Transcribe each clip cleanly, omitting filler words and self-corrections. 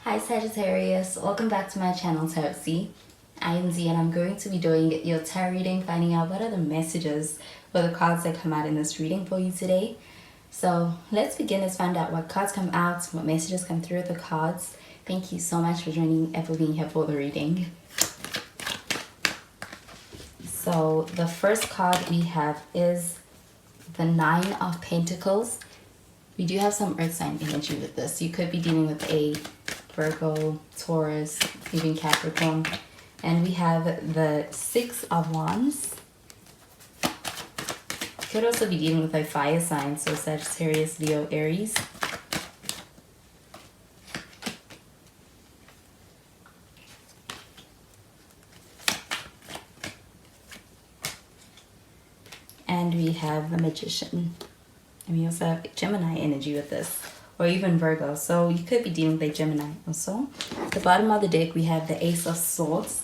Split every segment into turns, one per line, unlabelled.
Hi Sagittarius, welcome back to my channel Tarot C. I am Z and I'm going to be doing your tarot reading, finding out what are the messages for the cards that come out in this reading for you today. So let's begin. Let's find out what cards come out, what messages come through with the cards. Thank you so much for joining and for being here for the reading. So the first card we have is the Nine of Pentacles. We do have some earth sign energy with this. You could be dealing with a Virgo, Taurus, even Capricorn. And we have the Six of Wands. You could also be dealing with a fire sign, so Sagittarius, Leo, Aries. And we have the Magician. And we also have Gemini energy with this, or even Virgo. So you could be dealing with a Gemini also. At the bottom of the deck, we have the Ace of Swords.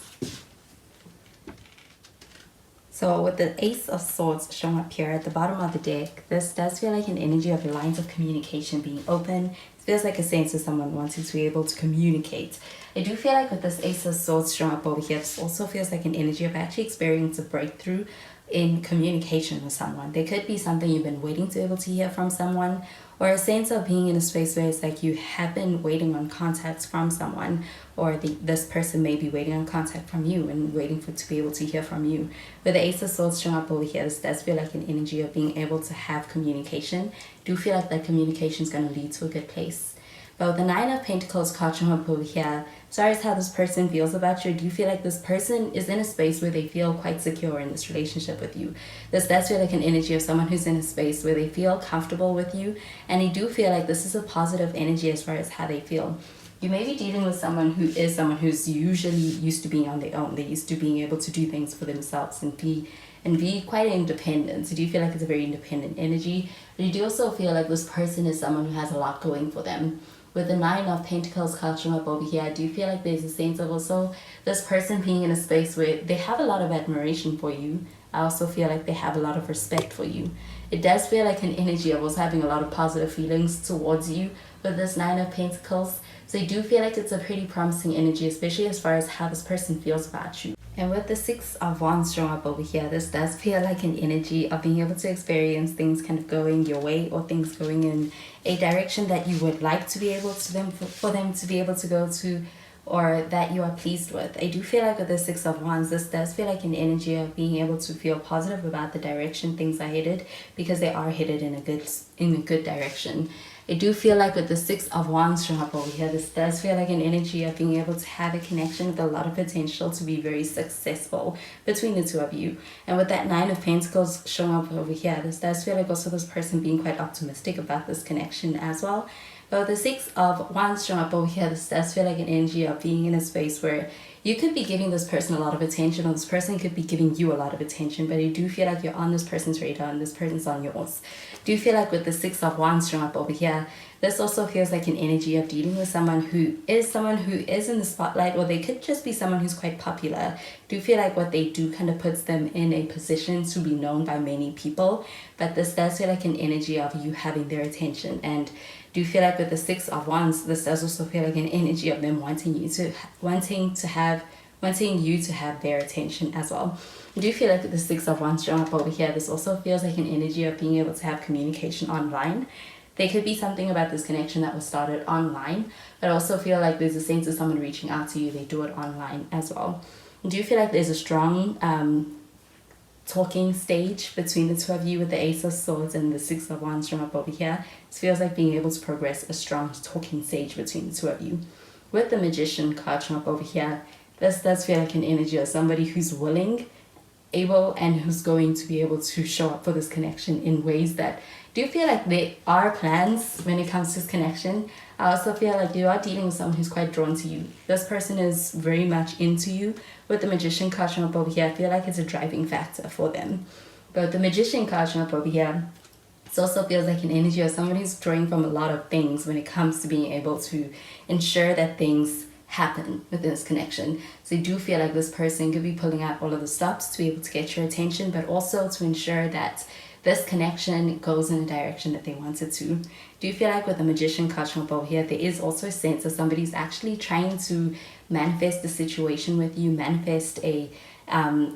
So with the Ace of Swords showing up here at the bottom of the deck, this does feel like an energy of lines of communication being open. It feels like a sense of someone wanting to be able to communicate. I do feel like with this Ace of Swords showing up over here, this also feels like an energy of actually experiencing a breakthrough in communication with someone. There could be something you've been waiting to be able to hear from someone, or a sense of being in a space where it's like you have been waiting on contact from someone, or this person may be waiting on contact from you and waiting to be able to hear from you. With the Ace of Swords showing up over here, this does feel like an energy of being able to have communication. I do feel like that communication is going to lead to a good place. But with the Nine of Pentacles card showing up over here, sorry as how this person feels about you. Do you feel like this person is in a space where they feel quite secure in this relationship with you? This does feel like an energy of someone who's in a space where they feel comfortable with you, and they do feel like this is a positive energy as far as how they feel. You may be dealing with someone who's usually used to being on their own. They're used to being able to do things for themselves and be quite independent. So do you feel like it's a very independent energy? But you do also feel like this person is someone who has a lot going for them. With the Nine of Pentacles card showing up over here, I do feel like there's a sense of also this person being in a space where they have a lot of admiration for you. I also feel like they have a lot of respect for you. It does feel like an energy of us having a lot of positive feelings towards you with this Nine of Pentacles. So I do feel like it's a pretty promising energy, especially as far as how this person feels about you. And with the Six of Wands showing up over here, this does feel like an energy of being able to experience things kind of going your way, or things going in a direction that you would like to be able to for them to be able to go to, or that you are pleased with. I do feel like with the Six of Wands, this does feel like an energy of being able to feel positive about the direction things are headed, because they are headed in a good direction. I do feel like with the Six of Wands showing up over here, this does feel like an energy of being able to have a connection with a lot of potential to be very successful between the two of you. And with that Nine of Pentacles showing up over here, this does feel like also this person being quite optimistic about this connection as well. But with the Six of Wands showing up over here, this does feel like an energy of being in a space where you could be giving this person a lot of attention, or this person could be giving you a lot of attention, but you do feel like you're on this person's radar and this person's on yours. Do you feel like with the Six of Wands showing up over here, this also feels like an energy of dealing with someone who is in the spotlight, or they could just be someone who's quite popular. Do you feel like what they do kind of puts them in a position to be known by many people, but this does feel like an energy of you having their attention. And do you feel like with the Six of Wands, this does also feel like an energy of them wanting you to have their attention as well. Do you feel like with the Six of Wands showing up over here, this also feels like an energy of being able to have communication online? There could be something about this connection that was started online, but I also feel like there's a sense of someone reaching out to you. They do it online as well. Do you feel like there's a strong talking stage between the two of you with the Ace of Swords and the Six of Wands showing up over here? It feels like being able to progress a strong talking stage between the two of you. With the Magician card showing up over here, this does feel like an energy of somebody who's willing, able, and who's going to be able to show up for this connection in ways that do feel like there are plans when it comes to this connection. I also feel like you are dealing with someone who's quite drawn to you. This person is very much into you. With the Magician card showing up over here, I feel like it's a driving factor for them. But the Magician card showing up over here, it also feels like an energy of someone who's drawing from a lot of things when it comes to being able to ensure that things happen within this connection. So you do feel like this person could be pulling out all of the stops to be able to get your attention, but also to ensure that this connection goes in a direction that they want it to. Do you feel like with the Magician card showing up over here, there is also a sense of somebody's actually trying to manifest a situation with you, manifest an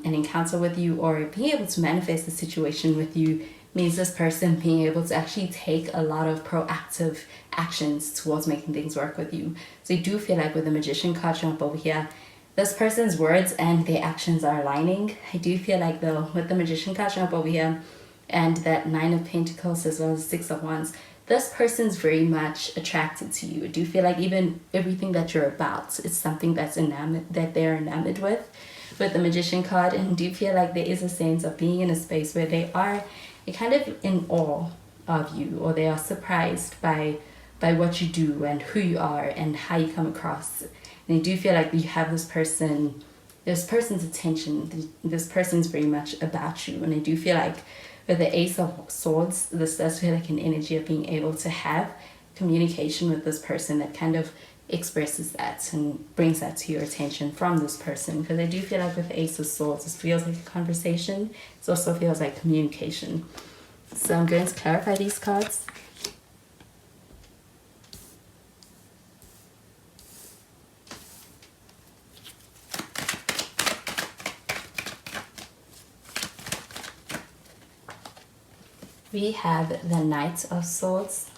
encounter with you, or being able to manifest a situation with you means this person being able to actually take a lot of proactive actions towards making things work with you. So I do feel like with the Magician card showing up over here, this person's words and their actions are aligning. I do feel like though with the Magician card showing up over here and that Nine of Pentacles as well as Six of Wands, this person's very much attracted to you. I do feel like even everything that you're about is something that's that they're enamored with the Magician card. And do feel like there is a sense of being in a space where they are kind of in awe of you, or they are surprised by what you do and who you are and how you come across. And I do feel like you have this person's attention. This person's very much about you. And I do feel like with the Ace of Swords, this does feel like an energy of being able to have communication with this person that kind of expresses that and brings that to your attention from this person. Because I do feel like with the Ace of Swords, this feels like a conversation. It also feels like communication. So I'm going to clarify these cards. We have the Knight of Swords.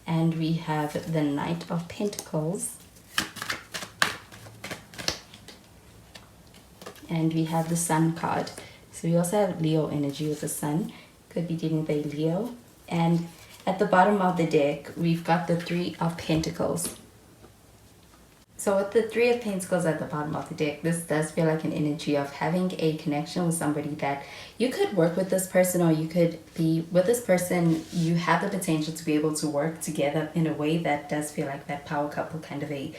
And we have the Knight of Pentacles. And we have the Sun card. So we also have Leo energy with the Sun. Could be dealing with a Leo. And at the bottom of the deck, we've got the Three of Pentacles. So with the Three of Pentacles at the bottom of the deck, this does feel like an energy of having a connection with somebody that you could work with this person, or you could be with this person. You have the potential to be able to work together in a way that does feel like that power couple kind of a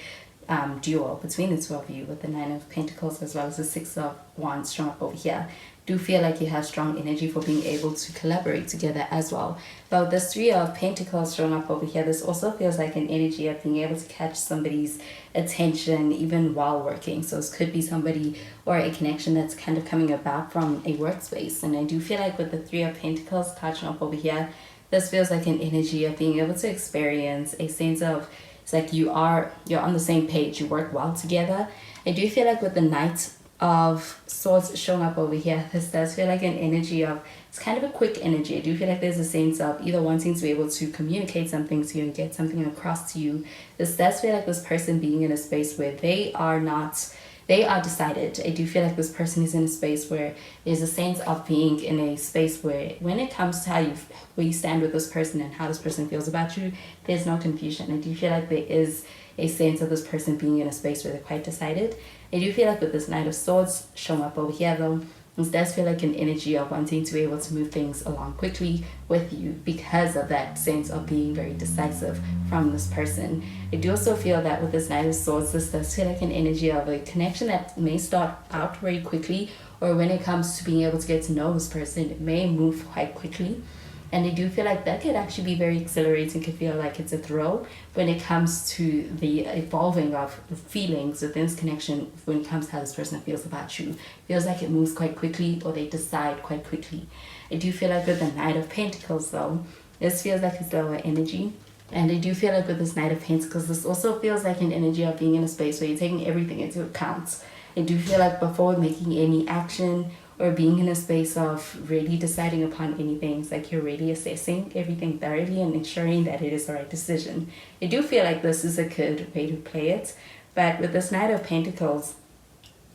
duo between the two of you, with the Nine of Pentacles as well as the Six of Wands shown up over here. Do feel like you have strong energy for being able to collaborate together as well. But with this Three of Pentacles showing up over here, this also feels like an energy of being able to catch somebody's attention even while working. So this could be somebody or a connection that's kind of coming about from a workspace. And I do feel like with the Three of Pentacles card showing up over here, this feels like an energy of being able to experience a sense of, it's like you're on the same page, you work well together. I do feel like with the Knight of Swords showing up over here, this does feel like an energy of, it's kind of a quick energy. I do feel like there's a sense of either wanting to be able to communicate something to you and get something across to you. This does feel like this person being in a space where they are decided. I do feel like this person is in a space where there's a sense of being in a space where when it comes to where you stand with this person and how this person feels about you, there's no confusion. I do feel like there is a sense of this person being in a space where they're quite decided. I do feel like with this Knight of Swords showing up over here though, this does feel like an energy of wanting to be able to move things along quickly with you because of that sense of being very decisive from this person. I do also feel that with this Knight of Swords, this does feel like an energy of a connection that may start out very quickly, or when it comes to being able to get to know this person, it may move quite quickly. And I do feel like that could actually be very exhilarating, could feel like it's a thrill when it comes to the evolving of feelings within this connection, when it comes to how this person feels about you. Feels like it moves quite quickly, or they decide quite quickly. I do feel like with the Knight of Pentacles though, this feels like it's lower energy. And I do feel like with this Knight of Pentacles, this also feels like an energy of being in a space where you're taking everything into account. I do feel like before making any action or being in a space of really deciding upon anything, it's like you're really assessing everything thoroughly and ensuring that it is the right decision. I do feel like this is a good way to play it. But with this Knight of Pentacles,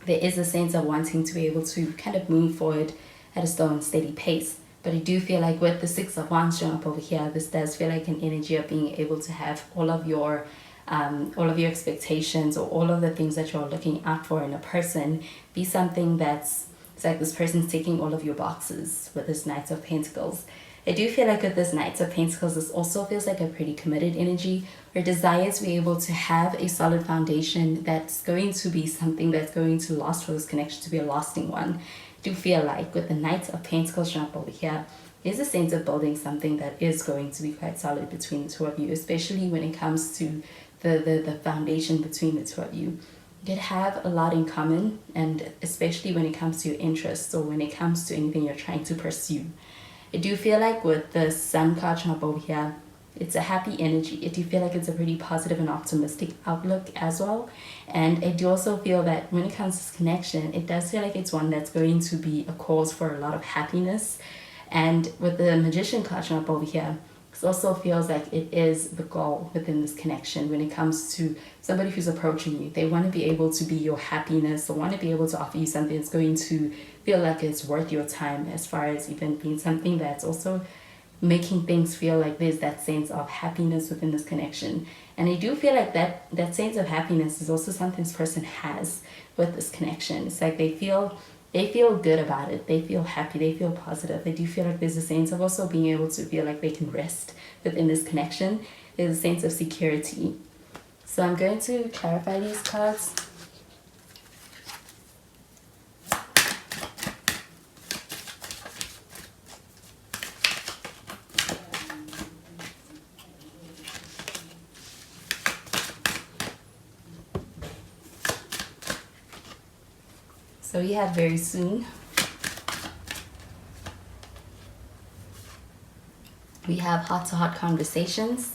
there is a sense of wanting to be able to kind of move forward at a slow and steady pace. But I do feel like with the Six of Wands showing up over here, this does feel like an energy of being able to have all of your expectations, or all of the things that you're looking out for in a person, be something that's, it's like this person's ticking all of your boxes with this Knight of Pentacles. I do feel like with this Knight of Pentacles, this also feels like a pretty committed energy, or desire to be able to have a solid foundation that's going to be something that's going to last, for this connection to be a lasting one. I do feel like with the Knight of Pentacles showing up over here, there's a sense of building something that is going to be quite solid between the two of you, especially when it comes to the foundation between the two of you. I could have a lot in common, and especially when it comes to your interests or when it comes to anything you're trying to pursue. I do feel like with the sun card showing up over here, it's a happy energy. I do feel like it's a pretty positive and optimistic outlook as well. And I do also feel that when it comes to this connection, it does feel like it's one that's going to be a cause for a lot of happiness. And with the magician card showing up over here, it also feels like it is the goal within this connection when it comes to somebody who's approaching you. They want to be able to be your happiness. They want to be able to offer you something that's going to feel like it's worth your time, as far as even being something that's also making things feel like there's that sense of happiness within this connection. And I do feel like that sense of happiness is also something this person has with this connection. It's like they feel good about it. They feel happy. They feel positive. They do feel like there's a sense of also being able to feel like they can rest within this connection. There's a sense of security. So I'm going to clarify these cards. So we have very soon. We have heart-to-heart conversations.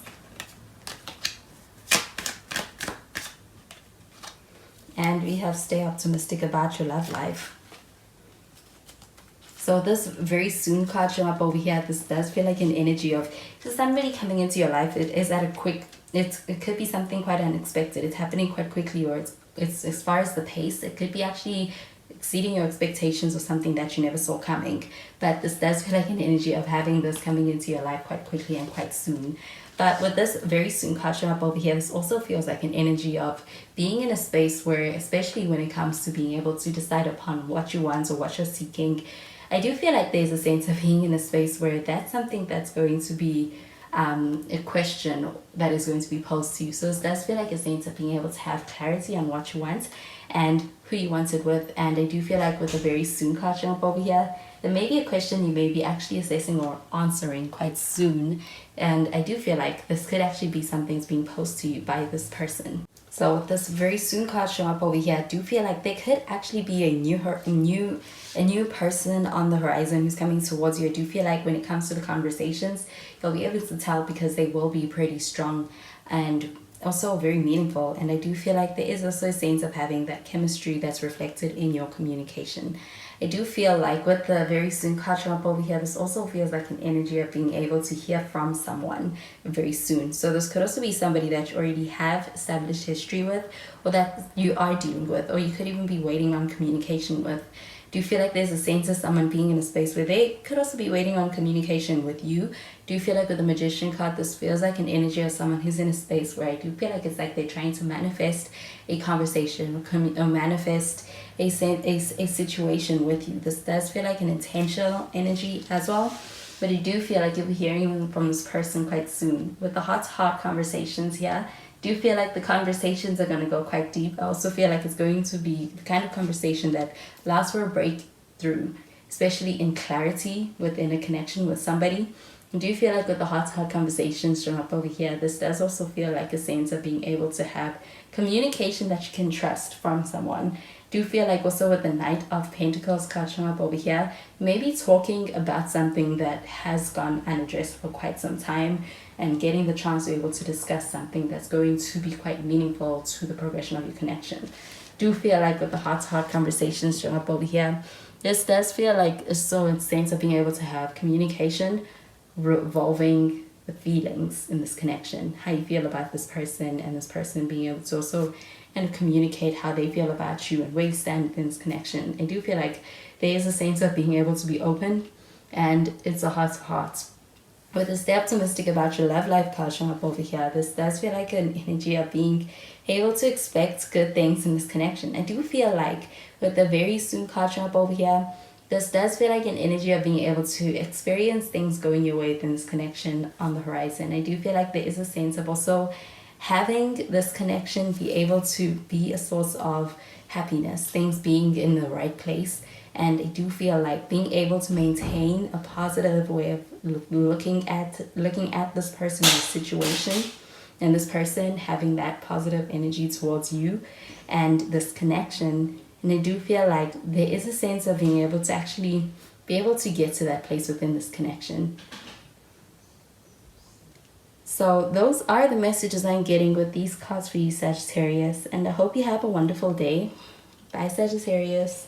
And we have stay optimistic about your love life. So this very soon card showing up over here, this does feel like an energy of somebody coming into your life. It is at a quick, it could be something quite unexpected. It's happening quite quickly, or it's as far as the pace, it could be actually exceeding your expectations or something that you never saw coming. But this does feel like an energy of having this coming into your life quite quickly and quite soon. But with this very soon card showing up over here, this also feels like an energy of being in a space where, especially when it comes to being able to decide upon what you want or what you're seeking, I do feel like there's a sense of being in a space where that's something that's going to be a question that is going to be posed to you. So it does feel like a sense of being able to have clarity on what you want and who you want it with. And I do feel like with the very soon card showing up over here, there may be a question you may be actually assessing or answering quite soon. And I do feel like this could actually be something that's being posed to you by this person. So with this very soon card showing up over here, I do feel like there could actually be a new person on the horizon who's coming towards you. I do feel like when it comes to the conversations, you'll be able to tell because they will be pretty strong and also very meaningful. And I do feel like there is also a sense of having that chemistry that's reflected in your communication. I do feel like with the very soon card showing up over here, this also feels like an energy of being able to hear from someone very soon. So this could also be somebody that you already have established history with, or that you are dealing with, or you could even be waiting on communication with. Do you feel like there's a sense of someone being in a space where they could also be waiting on communication with you? Do you feel like with the Magician card, this feels like an energy of someone who's in a space where I do feel like it's like they're trying to manifest a conversation or manifest a situation with you. This does feel like an intentional energy as well, but I do feel like you'll be hearing from this person quite soon. With the heart-to-heart conversations here, do feel like the conversations are going to go quite deep. I also feel like it's going to be the kind of conversation that allows for a breakthrough, especially in clarity within a connection with somebody. I do feel like with the heart-to-heart conversations showing up over here, this does also feel like a sense of being able to have communication that you can trust from someone. Do feel like also with the Knight of Pentacles card showing up over here, maybe talking about something that has gone unaddressed for quite some time and getting the chance to be able to discuss something that's going to be quite meaningful to the progression of your connection. Do feel like with the heart-to-heart conversations showing up over here, this does feel like a sense of being able to have communication revolving the feelings in this connection, how you feel about this person, and this person being able to also and communicate how they feel about you and where you stand within this connection. I do feel like there is a sense of being able to be open, and it's a heart-to-heart. With the stay optimistic about your love life card showing up over here, this does feel like an energy of being able to expect good things in this connection. I do feel like with the very soon card showing up over here, this does feel like an energy of being able to experience things going your way within this connection on the horizon. I do feel like there is a sense of also having this connection be able to be a source of happiness, things being in the right place. And I do feel like being able to maintain a positive way of looking at this person or situation, and this person having that positive energy towards you and this connection. And I do feel like there is a sense of being able to actually be able to get to that place within this connection. So those are the messages I'm getting with these cards for you, Sagittarius, and I hope you have a wonderful day. Bye, Sagittarius.